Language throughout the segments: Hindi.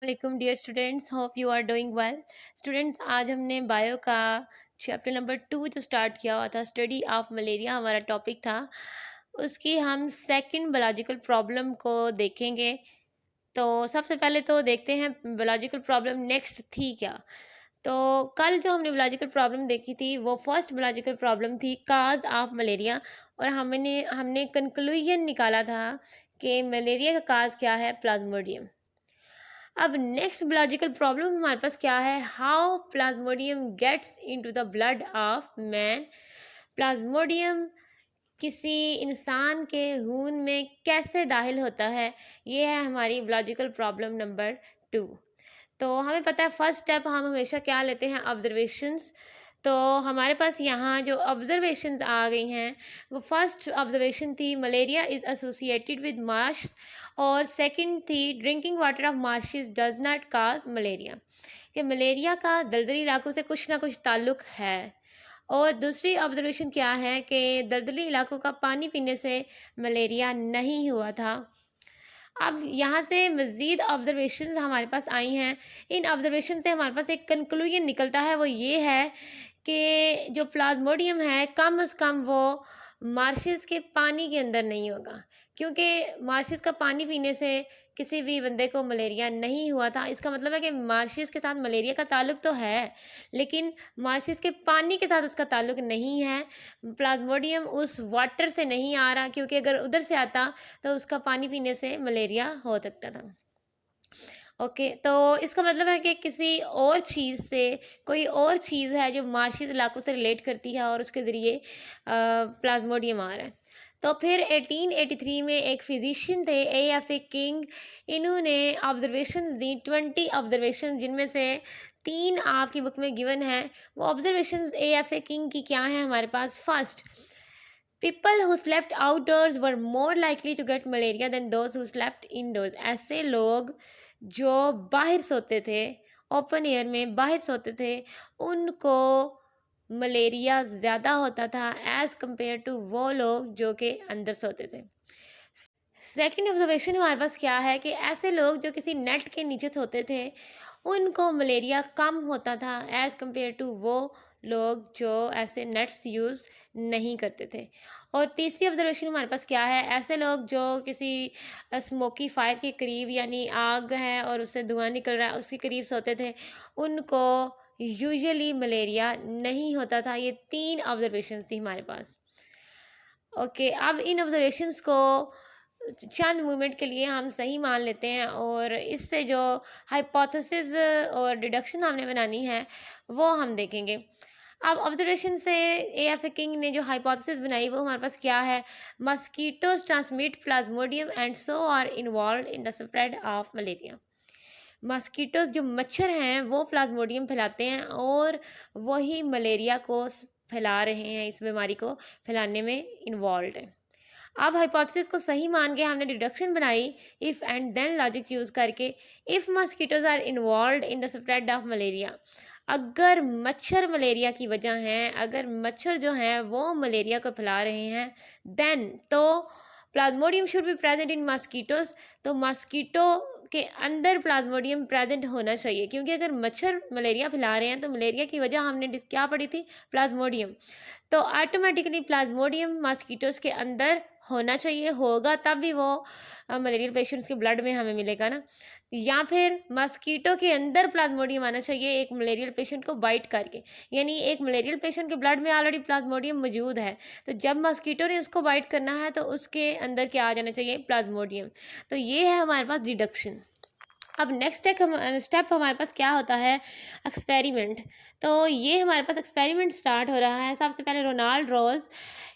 वालेकुम dear students, hope you are doing well. Students, आज हमने बायो का चैप्टर नंबर 2 जो स्टार्ट किया हुआ था, स्टडी ऑफ मलेरिया हमारा टॉपिक था। उसकी हम सेकंड बायोलॉजिकल प्रॉब्लम को देखेंगे। तो सबसे पहले तो देखते हैं बायोलॉजिकल प्रॉब्लम नेक्स्ट थी क्या। तो कल जो हमने बायोलॉजिकल प्रॉब्लम देखी थी वो फर्स्ट बायोलॉजिकल प्रॉब्लम थी काज ऑफ मलेरिया। और हमने हमने कंक्लूजन निकाला था कि मलेरिया का काज क्या है, प्लाज्मोडियम। अब नेक्स्ट बायोलॉजिकल प्रॉब्लम हमारे पास क्या है, how plasmodium gets into the blood of man. Plasmodium किसी इंसान के खून में कैसे दाखिल होता है, ये है हमारी बायोलॉजिकल प्रॉब्लम नंबर 2। तो हमें पता है फर्स्ट स्टेप हम हमेशा क्या लेते हैं, ऑब्जर्वेशंस। तो हमारे पास यहाँ जो ऑब्जर्वेशंस आ गई हैं, वो फर्स्ट ऑब्जर्वेशन थी malaria is associated with Marsh, और सेकंड थी drinking water of marches does not cause malaria, कि मलेरिया का दलदली इलाकों से कुछ ना कुछ ताल्लुक़ है। और दूसरी ऑब्जर्वेशन क्या है कि दलदली इलाकों का पानी पीने से मलेरिया नहीं हुआ था। अब यहाँ से मज़ीद ऑब्जर्वेशंस हमारे पास आई हैं। इन ऑब्जर्वेशन से हमारे पास एक कंक्लूजन निकलता है, वो ये है कि जो प्लाज्मोडियम है कम से कम वो मार्शेस के पानी के अंदर नहीं होगा, क्योंकि मार्शेस का पानी पीने से किसी भी बंदे को मलेरिया नहीं हुआ था। इसका मतलब है कि मार्शेस के साथ मलेरिया का ताल्लुक तो है, लेकिन मार्शेस के पानी के साथ उसका ताल्लुक नहीं है। प्लाज्मोडियम उस वाटर से नहीं आ रहा, क्योंकि अगर उधर से आता तो उसका पानी पीने से मलेरिया हो सकता था। ओके, तो इसका मतलब है कि किसी और चीज़ से, कोई और चीज़ है जो मार्शिस इलाकों से रिलेट करती है और उसके ज़रिए प्लाज्मोडियम आ रहा है। तो फिर 1883 में एक फिजिशियन थे AFA किंग, इन्होंने ऑब्जर्वेशंस दी 20 ऑब्जर्वेशन, जिनमें से 3 आपकी बुक में गिवन है। वो ऑब्जर्वेशंस AFA किंग की क्या है हमारे पास। First, people who slept outdoors were more likely to get malaria than those who slept indoors. ऐसे लोग जो बाहर सोते थे, ओपन एयर में बाहर सोते थे, उनको मलेरिया ज़्यादा होता था एज़ कंपेयर टू वो लोग जो कि अंदर सोते थे। सेकंड ऑब्जर्वेशन हमारे पास क्या है कि ऐसे लोग जो किसी नेट के नीचे सोते थे, उनको मलेरिया कम होता था एज़ कंपेयर टू वो लोग जो ऐसे नेट्स यूज़ नहीं करते थे। और तीसरी ऑब्जर्वेशन हमारे पास क्या है, ऐसे लोग जो किसी स्मोकी फायर के करीब, यानी आग है और उससे धुआं निकल रहा है, उसके करीब सोते थे, उनको यूजुअली मलेरिया नहीं होता था। ये 3 ऑब्जर्वेशंस थी हमारे पास। ओके, अब इन ऑब्जर्वेशंस को चंद मोमेंट के लिए हम सही मान लेते हैं, और इससे जो हाइपोथेसिस और डिडक्शन हमने बनानी है वो हम देखेंगे। अब ऑब्जर्वेशन से AFA किंग ने जो हाइपोथेसिस बनाई वो हमारे पास क्या है, mosquitoes transmit plasmodium and so are involve in the spread of malaria. Mosquitoes जो मच्छर हैं वो प्लाज्मोडियम फैलाते हैं, और वही मलेरिया को फैला रहे हैं, इस बीमारी को फैलाने में इन्वॉल्व है। अब हाइपोथेसिस को सही मान के हमने डिडक्शन बनाई if and then logic use करके। If mosquitoes are involve in the spread of malaria, अगर मच्छर मलेरिया की वजह हैं, अगर मच्छर जो हैं वो मलेरिया को फैला रहे हैं, देन तो Plasmodium should be present in mosquitoes. तो मस्कीटो के अंदर प्लाज्मोडियम प्रेजेंट होना चाहिए, क्योंकि अगर मच्छर मलेरिया फैला रहे हैं तो मलेरिया की वजह हमने क्या पढ़ी थी, प्लाज्मोडियम। तो ऑटोमेटिकली प्लाज्मोडियम मस्कीटोज के अंदर होना चाहिए, होगा तब भी वो मलेरियल पेशेंट्स के ब्लड में हमें मिलेगा ना। या फिर मस्कीटो के अंदर प्लाज्मोडियम आना चाहिए एक मलेरियल पेशेंट को बाइट करके, यानी एक मलेरियल पेशेंट के ब्लड में ऑलरेडी प्लाज्मोडियम मौजूद है, तो जब मस्कीटो ने उसको बाइट करना है तो उसके अंदर क्या आ जाना चाहिए, प्लाज्मोडियम। तो ये है हमारे पास डिडक्शन। अब नेक्स्ट स्टेप हमारे पास क्या होता है, एक्सपेरिमेंट। तो ये हमारे पास एक्सपेरिमेंट स्टार्ट हो रहा है। सबसे पहले रोनाल्ड रोज,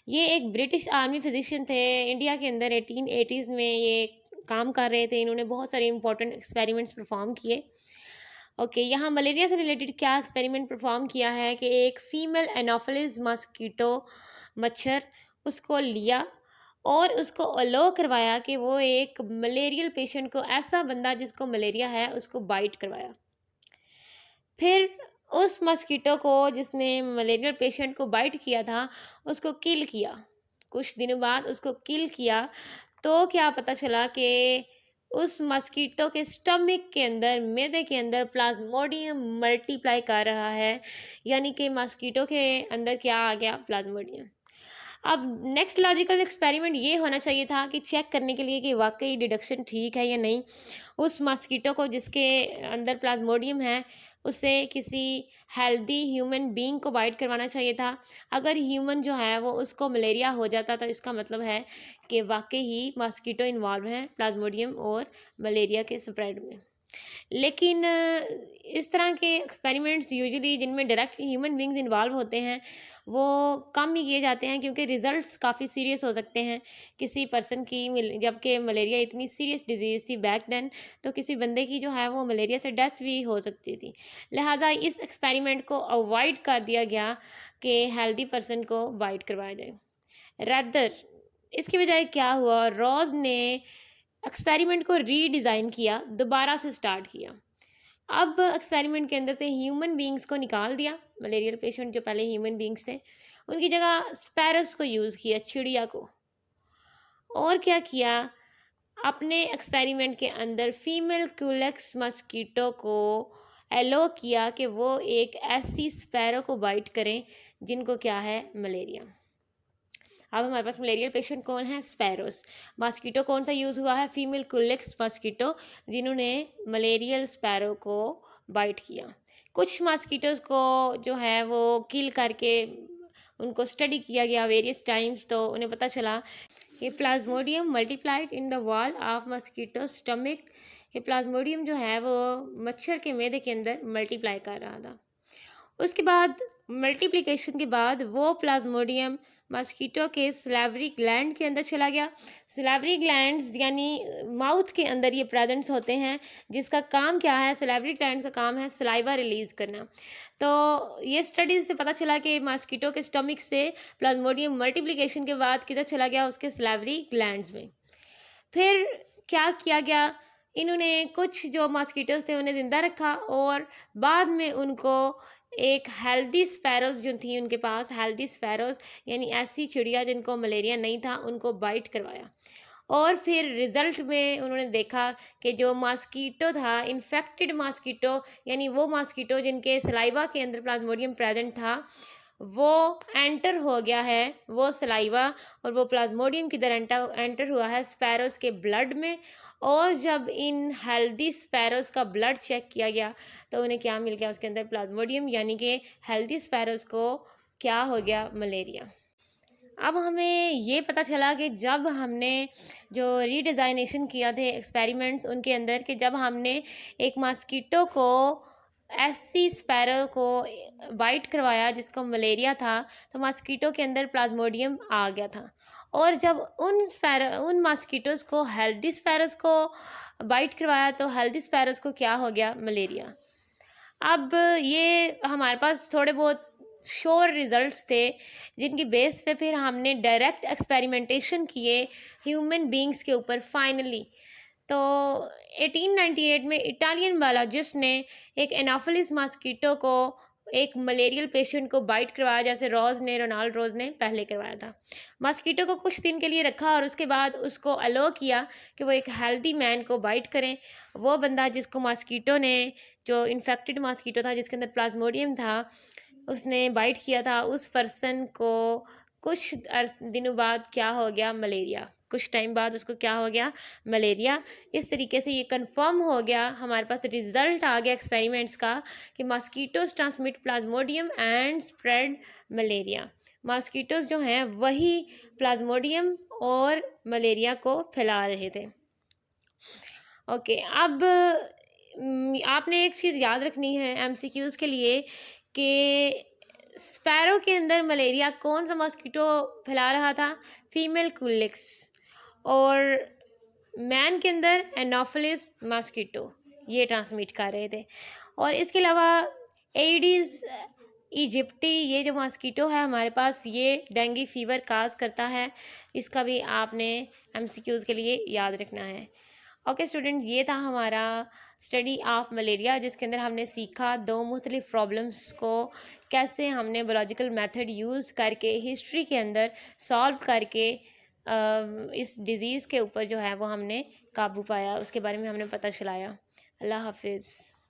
ये एक ब्रिटिश आर्मी फिजिशियन थे, इंडिया के अंदर 1880s में ये काम कर रहे थे। इन्होंने बहुत सारे इंपॉर्टेंट एक्सपेरिमेंट्स परफॉर्म किए। ओके, यहाँ मलेरिया से रिलेटेड क्या एक्सपेरिमेंट परफॉर्म किया है कि एक फीमेल एनोफिलिस मस्कीटो मच्छर, उसको लिया और उसको अलो करवाया कि वो एक मलेरियल पेशेंट को, ऐसा बंदा जिसको मलेरिया है, उसको बाइट करवाया। फिर उस मस्कीटो को जिसने मलेरियल पेशेंट को बाइट किया था उसको किल किया। कुछ दिनों बाद उसको किल किया, तो क्या पता चला कि उस मस्कीटो के स्टमक के अंदर, मैदे के अंदर प्लाज्मोडियम मल्टीप्लाई कर रहा है, यानी कि मस्कीटो के अंदर क्या आ गया, प्लाज्मोडियम। अब नेक्स्ट लॉजिकल एक्सपेरिमेंट ये होना चाहिए था कि चेक करने के लिए कि वाकई डिडक्शन ठीक है या नहीं, उस मस्कीटो को जिसके अंदर प्लाज्मोडियम है उसे किसी हेल्दी ह्यूमन बीइंग को बाइट करवाना चाहिए था। अगर ह्यूमन जो है वो उसको मलेरिया हो जाता तो इसका मतलब है कि वाकई ही मस्कीटो इन्वॉल्व है प्लाज्मोडियम और मलेरिया के स्प्रेड में। लेकिन इस तरह के एक्सपेरिमेंट्स यूजुअली जिनमें डायरेक्ट ह्यूमन बींग्स इन्वॉल्व होते हैं वो कम ही किए जाते हैं, क्योंकि रिजल्ट्स काफ़ी सीरियस हो सकते हैं किसी पर्सन की। जबकि मलेरिया इतनी सीरियस डिजीज़ थी बैक देन, तो किसी बंदे की जो है वो मलेरिया से डेथ भी हो सकती थी। लिहाजा इस एक्सपेरिमेंट को अवॉइड कर दिया गया कि हेल्दी पर्सन को बाइट करवाया जाए। रैदर इसकी बजाय क्या हुआ, रॉज ने एक्सपेरिमेंट को रीडिज़ाइन किया, दोबारा से स्टार्ट किया। अब एक्सपेरिमेंट के अंदर से ह्यूमन बीइंग्स को निकाल दिया, मलेरियल पेशेंट जो पहले ह्यूमन बीइंग्स थे उनकी जगह स्पैरस को यूज़ किया, चिड़िया को। और क्या किया, अपने एक्सपेरिमेंट के अंदर फीमेल क्यूलेक्स मस्कीटो को एलो किया कि वो एक ऐसी स्पैरो को बाइट करें जिनको क्या है, मलेरिया। अब हमारे पास मलेरियल पेशेंट कौन है, स्पैरोस। मस्कीटो कौन सा यूज़ हुआ है, फीमेल कुलेक्स मस्कीटो, जिन्होंने मलेरियल स्पैरो को बाइट किया। कुछ मस्कीटोज़ को जो है वो किल करके उनको स्टडी किया गया वेरियस टाइम्स, तो उन्हें पता चला कि Plasmodium multiplied in the wall of mosquito stomach, कि प्लाज्मोडियम जो है वो मच्छर के मैदे के अंदर मल्टीप्लाई कर रहा था। उसके बाद मल्टीप्लिकेशन के बाद वो प्लाज्मोडियम मस्कीटो के सलाइवरी ग्लैंड के अंदर चला गया। सलाइवरी ग्लैंड्स यानी माउथ के अंदर ये प्रेजेंट्स होते हैं, जिसका काम क्या है, सलाइवरी ग्लैंड का काम है सलाइवा रिलीज़ करना। तो ये स्टडीज़ से पता चला कि मस्कीटो के स्टमक से प्लाज्मोडियम मल्टीप्लिकेशन के बाद किधर चला गया, उसके सलाइवरी ग्लैंड्स में। फिर क्या किया गया, इन्होंने कुछ जो मॉस्किटोज़ थे उन्हें ज़िंदा रखा और बाद में उनको एक हेल्दी स्पैरोज़ जो थी उनके पास, हेल्दी स्पैरोज़ यानी ऐसी चिड़िया जिनको मलेरिया नहीं था, उनको बाइट करवाया। और फिर रिज़ल्ट में उन्होंने देखा कि जो मॉस्किटो था, इन्फेक्टेड मॉस्किटो यानी वो मॉस्किटो जिनके सलाइवा के अंदर प्लाज्मोडियम प्रेजेंट था, वो एंटर हो गया है, वो सलाइवा और वो प्लाज्मोडियम किधर एंटर हुआ है, स्पैरोज़ के ब्लड में। और जब इन हेल्दी स्पैरोज़ का ब्लड चेक किया गया तो उन्हें क्या मिल गया, उसके अंदर प्लाज्मोडियम, यानी कि हेल्दी स्पैरोज़ को क्या हो गया, मलेरिया। अब हमें ये पता चला कि जब हमने जो रीडिज़ाइनेशन किया थे एक्सपेरिमेंट्स उनके अंदर, कि जब हमने एक मॉस्किटो को ऐसी स्पैरो को बाइट करवाया जिसको मलेरिया था, तो मॉस्किटो के अंदर प्लाज्मोडियम आ गया था। और जब उन मॉस्किटोज़ को हेल्दी स्पैरोज़ को बाइट करवाया तो हेल्दी स्पैरोज़ को क्या हो गया, मलेरिया। अब ये हमारे पास थोड़े बहुत श्योर रिजल्ट्स थे जिनकी बेस पे फिर हमने डायरेक्ट एक्सपेरिमेंटेशन किए ह्यूमन बीइंग्स के ऊपर फाइनली। तो 1898 में इटालियन बायोलॉजिस्ट ने एक एनाफिलिस मॉस्किटो को एक मलेरियल पेशेंट को बाइट करवाया, जैसे रोनाल्ड रोज ने पहले करवाया था। मॉस्किटो को कुछ दिन के लिए रखा और उसके बाद उसको अलो किया कि वो एक हेल्दी मैन को बाइट करें। वो बंदा जिसको मॉस्किटो ने, जो इन्फेक्टेड मॉस्किटो था जिसके अंदर प्लाज्मोडियम था, उसने बाइट किया था, उस पर्सन को कुछ दिनों बाद क्या हो गया, मलेरिया। कुछ टाइम बाद उसको क्या हो गया, मलेरिया। इस तरीके से ये कंफर्म हो गया, हमारे पास रिजल्ट आ गया एक्सपेरिमेंट्स का कि mosquitoes transmit plasmodium and spread malaria. Mosquitoes जो हैं वही प्लाज्मोडियम और मलेरिया को फैला रहे थे। ओके, अब आपने एक चीज़ याद रखनी है एमसीक्यूज़ के लिए कि स्पैरो के अंदर मलेरिया कौन सा मॉस्किटो फैला रहा था, फीमेल कुलेक्स। और मैन के अंदर एनोफिलिस मॉस्किटो ये ट्रांसमिट कर रहे थे। और इसके अलावा एडिस इजिप्टी ये जो मॉस्किटो है हमारे पास, ये डेंगू फीवर काज करता है। इसका भी आपने एमसीक्यूज़ के लिए याद रखना है। ओके स्टूडेंट, ये था हमारा स्टडी ऑफ मलेरिया, जिसके अंदर हमने सीखा दो मुख्तलिफ प्रॉब्लम्स को कैसे हमने बायोलॉजिकल मेथड यूज़ करके हिस्ट्री के अंदर सॉल्व करके इस डिज़ीज़ के ऊपर जो है वो हमने काबू पाया, उसके बारे में हमने पता चलाया। अल्लाह हाफ़िज़।